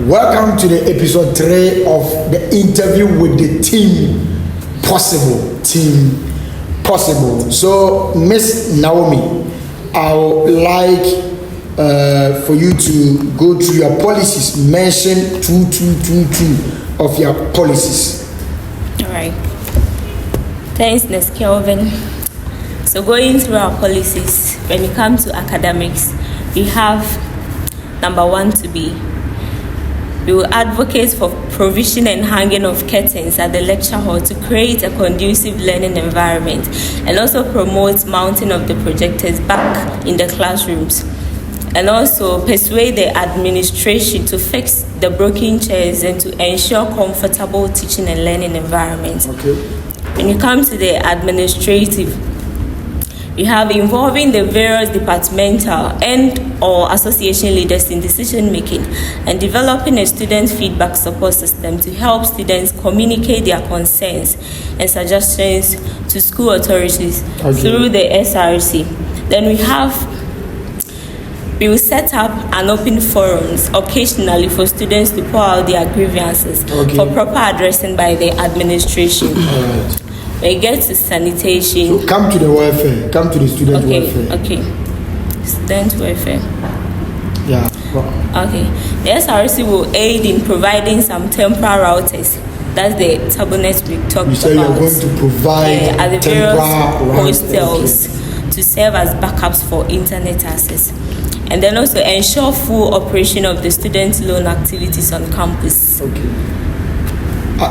Welcome to the episode 3 of the interview with the Team Possible. Team Possible. So, Miss Naomi, I would like for you to go through your policies. Mention two of your policies. All right. Thanks, Ms. Kelvin. So, going through our policies, when it comes to academics, we have number 1 to be. We will advocate for provision and hanging of curtains at the lecture hall to create a conducive learning environment and also promote mounting of the projectors back in the classrooms, and also persuade the administration to fix the broken chairs and to ensure comfortable teaching and learning environment. Okay. When you come to the administrative, you have involving the various departmental and or association leaders in decision making and developing a student feedback support system to help students communicate their concerns and suggestions to school authorities through the SRC. Then we will set up an open forums occasionally for students to pour out their grievances for proper addressing by the administration. We get to sanitation. So come to the welfare. Come to the student welfare. Okay. Student welfare. Yeah. Okay. The SRC will aid in providing some temporary routers. That's the tablet we talked about. You say you're going to provide at the various hostels routers to serve as backups for internet access. And then also ensure full operation of the student loan activities on campus. Okay.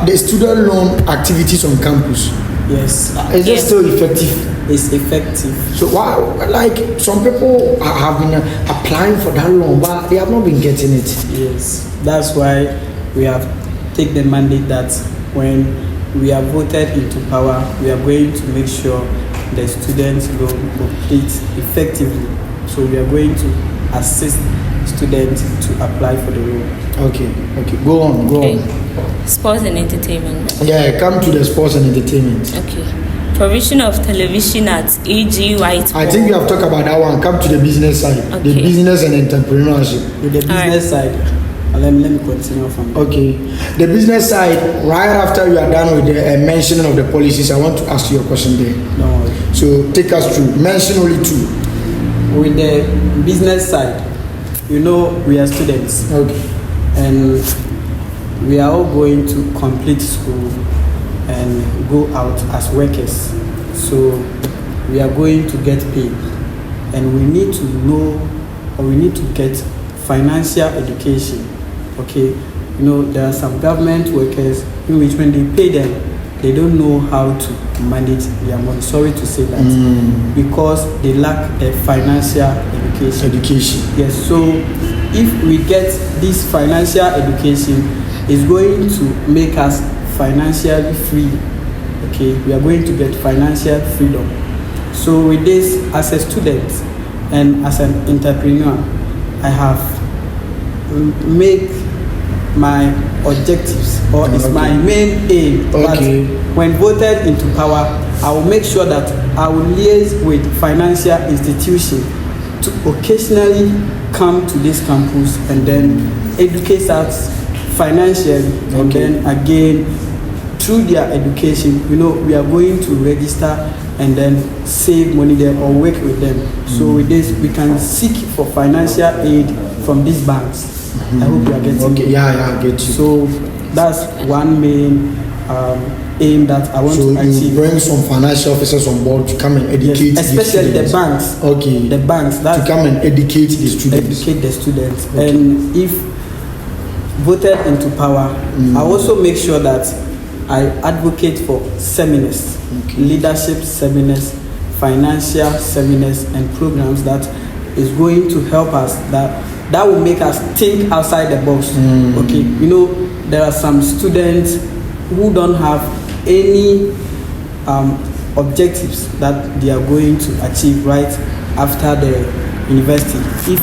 The student loan activities on campus. Yes. Is it still effective? It's effective. So why, like some people have been applying for that loan, but they have not been getting it. Yes. That's why we have taken the mandate that when we are voted into power, we are going to make sure the students loan complete effectively. So we are going to assist students to apply for the loan. Okay. Go on. Sports and entertainment. Yeah, come to the sports and entertainment. Okay. Provision of television at E.G. White. I think we have talked about that one. Come to the business side. Okay. The business and entrepreneurship. With the business side, let me continue from there. Okay. The business side, right after you are done with the mentioning of the policies, I want to ask you a question there. No. So take us through. Mention only 2. With the business side, we are students. Okay. And we are all going to complete school and go out as workers. So we are going to get paid. And we need to know, or we need to get financial education. Okay? There are some government workers in which when they pay them, they don't know how to manage their money. Sorry to say that. Because they lack a financial education. Yes, so if we get this financial education, it's going to make us financially free. Okay, we are going to get financial freedom. So with this, as a student and as an entrepreneur, I have made my objectives, or it's my main aim that when voted into power, I will make sure that I will liaise with financial institutions to occasionally come to this campus and then educate us financially, and then again through their education, we are going to register and then save money there or work with them. So with this, we can seek for financial aid from these banks. I hope you are getting it. Yeah, I get you. So that's one main aim that I want to achieve. So you bring some financial officers on board to come and educate especially the banks. Okay. The banks. To come and educate the students. Educate the students. Okay. And if voted into power, I also make sure that I advocate for seminars, leadership seminars, financial seminars, and programs that is going to help us, that will make us think outside the box. Okay, there are some students who don't have any objectives that they are going to achieve right after the university. If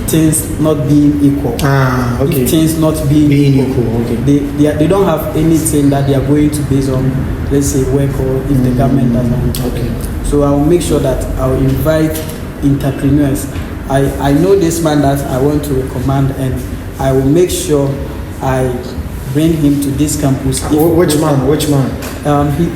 things not being equal, if things not being equal, they don't have anything that they are going to base on, let's say, work, or if the government doesn't. So I will make sure that I will invite entrepreneurs I know this man that I want to recommend, and I will make sure I bring him to this campus. Which man?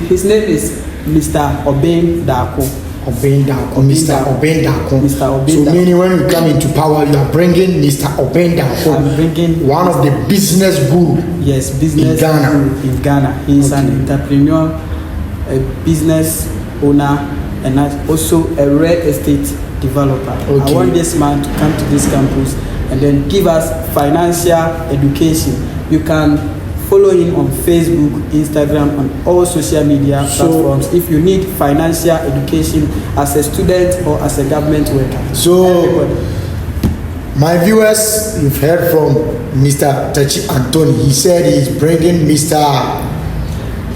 His name is Mr. Oben Dako. Mr. Oben Dako. So meaning when you come into power, you are bringing Mr. Oben Dako. I'm bringing one of the business guru. Yes, business in Ghana. In Ghana, he is an entrepreneur, a business owner, and also a real estate developer. I want this man to come to this campus and then give us financial education. You can follow him on Facebook, Instagram, on all social media platforms if you need financial education as a student or as a government worker. So, everybody. My viewers, you've heard from Mr. Tachi Anthony. He said he's bringing Mr.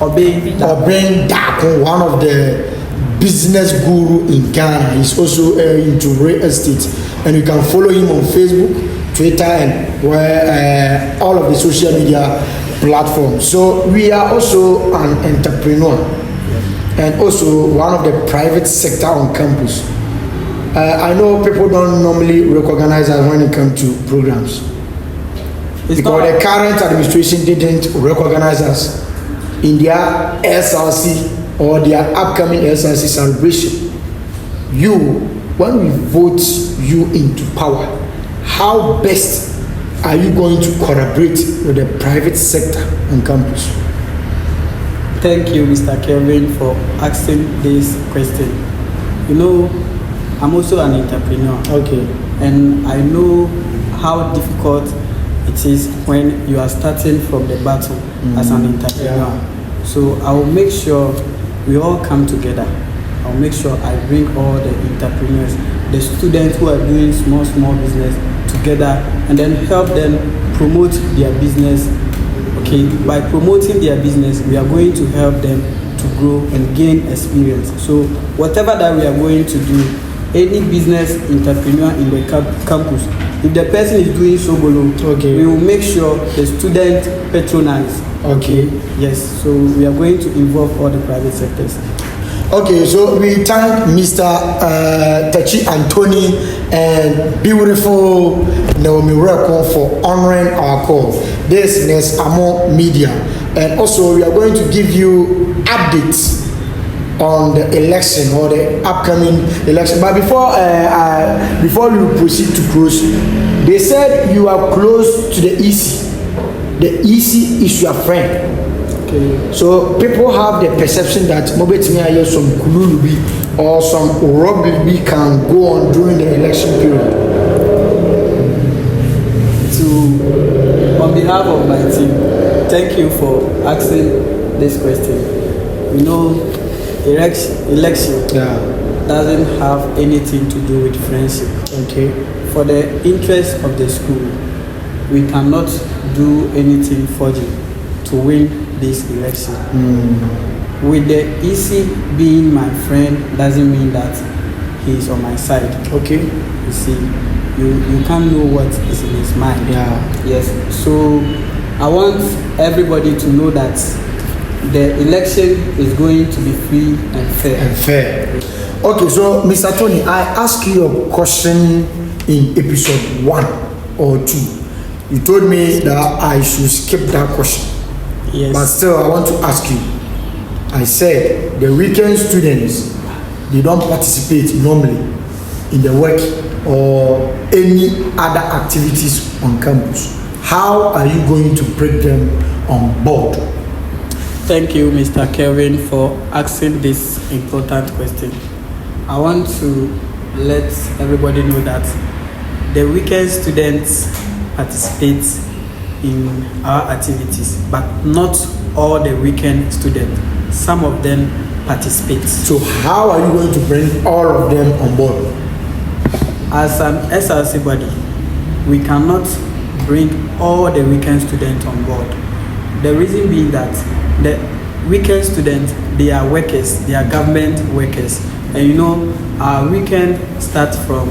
Oben Dako, one of the business guru in Ghana. He's also into real estate, and you can follow him on Facebook, Twitter, and where all of the social media platforms. So we are also an entrepreneur, and also one of the private sector on campus. I know people don't normally recognize us when it comes to programs, because the current administration didn't recognize us in their SLC or their upcoming SLC celebration. When we vote you into power, how best are you going to collaborate with the private sector on campus? Thank you, Mr. Kelvin, for asking this question. You know, I'm also an entrepreneur. Okay. And I know how difficult it is when you are starting from the battle as an entrepreneur. Yeah. So I will make sure we all come together. I'll make sure I bring all the entrepreneurs, the students who are doing small business together, and then help them promote their business. Okay, by promoting their business, we are going to help them to grow and gain experience. So whatever that we are going to do, any business entrepreneur in the campus, if the person is doing sobolo, we will make sure the student patronize. Okay. Yes, so we are going to involve all the private sectors. Okay, so we thank Mr. Tachi Anthony and beautiful Naomi Reko for honoring our call. This is Amo Media, and also we are going to give you updates on the election or the upcoming election. But before we proceed to close, they said you are close to the EC. The EC is your friend. Okay. So people have the perception that Mobetimi some Kululubi or some Oroblibi can go on during the election period. On behalf of my team, thank you for asking this question. You know, election doesn't have anything to do with friendship. Okay. For the interest of the school, we cannot do anything for you to win this election. With the EC being my friend doesn't mean that he is on my side. Okay. You see, you can't know what is in his mind. Yeah. Yes. So I want everybody to know that the election is going to be free and fair. Okay, so Mr. Tony, I asked you a question in episode 1 or 2. You told me that I should skip that question. Yes. But still, I want to ask you. I said the weekend students, they don't participate normally in the work or any other activities on campus. How are you going to bring them on board? Thank you, Mr. Kelvin, for asking this important question. I want to let everybody know that the weekend students participate in our activities, but not all the weekend students. Some of them participate. So how are you going to bring all of them on board? As an SRC body, we cannot bring all the weekend students on board. The reason being that the weekend students, they are workers, they are government workers. And you know, our weekend starts from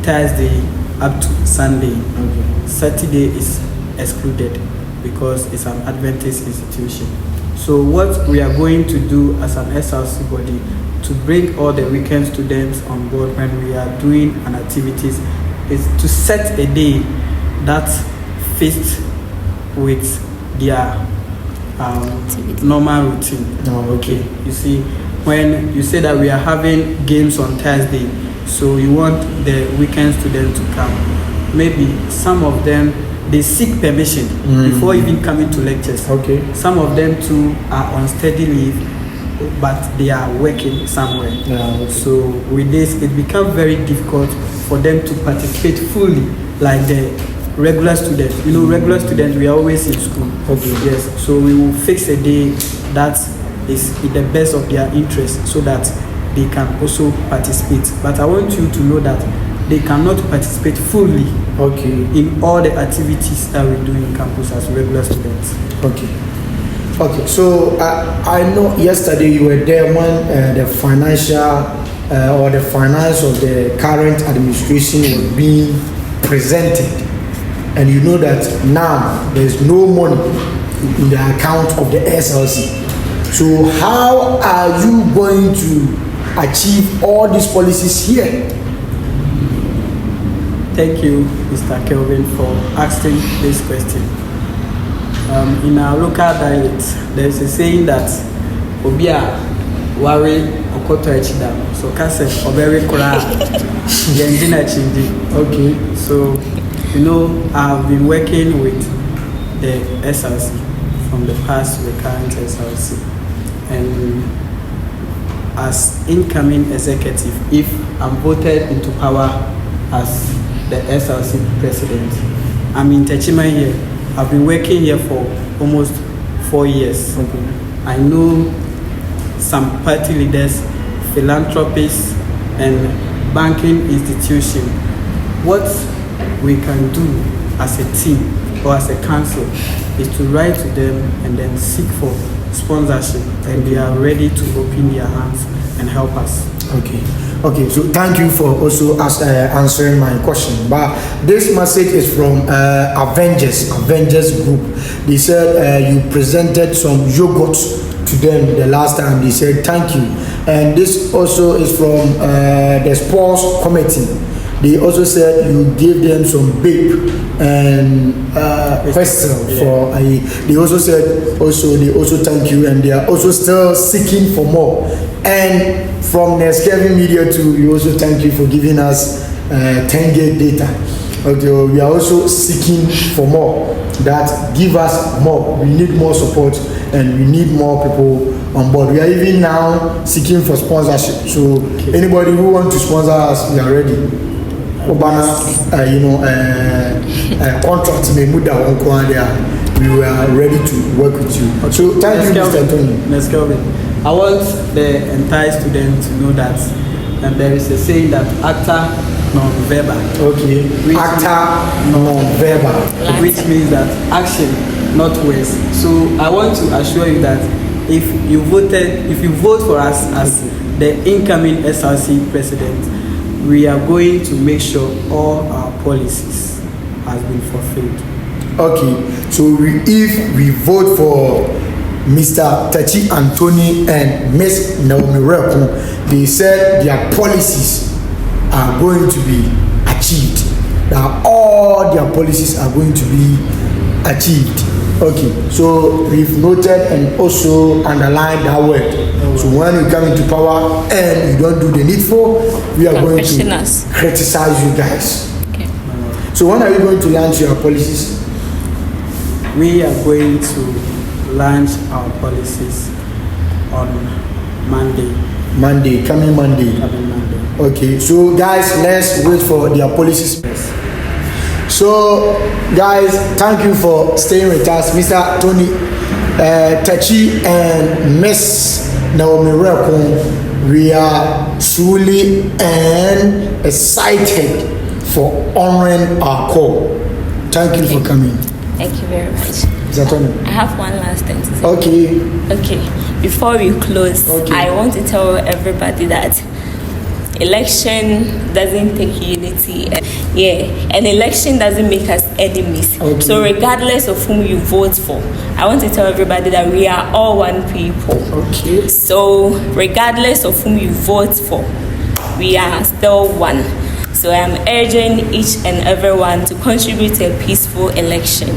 Thursday up to Sunday. Okay. Saturday is excluded because it's an Adventist institution. So what we are going to do as an SRC body to bring all the weekend students on board when we are doing an activities is to set a day that fits with their normal routine. Oh, okay. You see, when you say that we are having games on Thursday, so you want the weekend students to come. Maybe some of them, they seek permission before even coming to lectures. Okay. Some of them too are on steady leave, but they are working somewhere. Yeah, okay. So with this, it becomes very difficult for them to participate fully like the regular students. You know, regular students, we are always in school. Okay. Yes. So we will fix a day that is in the best of their interest so that they can also participate. But I want you to know that they cannot participate fully in all the activities that we do in campus as regular students. Okay. So I know yesterday you were there when the financial or the finance of the current administration was being presented, and you know that now there is no money in the account of the SLC. So how are you going to achieve all these policies here? Thank you, Mr. Kelvin, for asking this question. In our local dialect, there is a saying that Obia worry okoto echida. So kase obere kura yendina chindi. Okay. So you know, I've been working with the SLC from the past, the current SLC, and as incoming executive, if I'm voted into power as the SLC president, I'm in Techima here. I've been working here for almost 4 years. Okay. I know some party leaders, philanthropists, and banking institutions. What we can do as a team or as a council is to write to them and then seek for sponsorship, and they are ready to open their hands and help us. Okay, so thank you for also answering my question. But this message is from Avengers Group. They said you presented some yogurt to them the last time. They said thank you. And this also is from the sports committee. They also said you gave them some babe and question for they also said they also thank you, and they are also still seeking for more. And from Nescavi Media too, we also thank you for giving us 10 gig data. Okay, we are also seeking for more. That give us more. We need more support and we need more people on board. We are even now seeking for sponsorship. So anybody who wants to sponsor us, we are ready. Obana, contract may move down. We are ready to work with you. So thank you, Mr. Anthony. Ms. Kelvin, I want the entire student to know that there is a saying that acta non verba. Okay. Acta non verba, which means that action, not words. So I want to assure you that if you vote for us as the incoming SRC president, we are going to make sure all our policies has been fulfilled. Okay, so if we vote for Mr. Tachi Anthony and Miss Naomi Reku, they said their policies are going to be achieved. That all their policies are going to be achieved. Okay, so we've noted and also underlined that word. So when you come into power and you don't do the needful, we are going to criticize you guys. Okay. So when are you going to launch your policies? We are going to launch our policies on Monday. Coming Monday. Okay, so guys, let's wait for their policies. So guys, thank you for staying with us, Mr. Tony Tachi and Miss Naomi Reku. We are truly and excited for honoring our call. Thank you for coming. Thank you very much. Mr. Tony, I have one last thing to say. Okay. Before we close, I want to tell everybody that election doesn't take unity. An election doesn't make us enemies. So regardless of whom you vote for, I want to tell everybody that we are all one people. So regardless of whom you vote for, we are still one. So I am urging each and everyone to contribute to a peaceful election.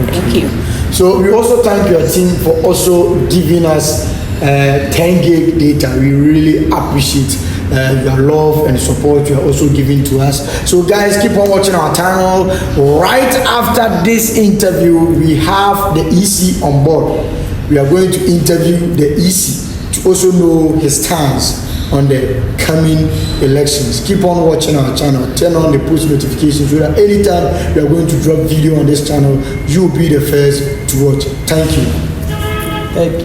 Thank you. So we also thank your team for also giving us 10 gig data. We really appreciate your love and support you are also giving to us. So guys, keep on watching our channel. Right after this interview, we have the EC on board. We are going to interview the EC to also know his stance on the coming elections. Keep on watching our channel. Turn on the post notifications so that anytime we are going to drop video on this channel, you'll be the first to watch. Thank you. Thank you.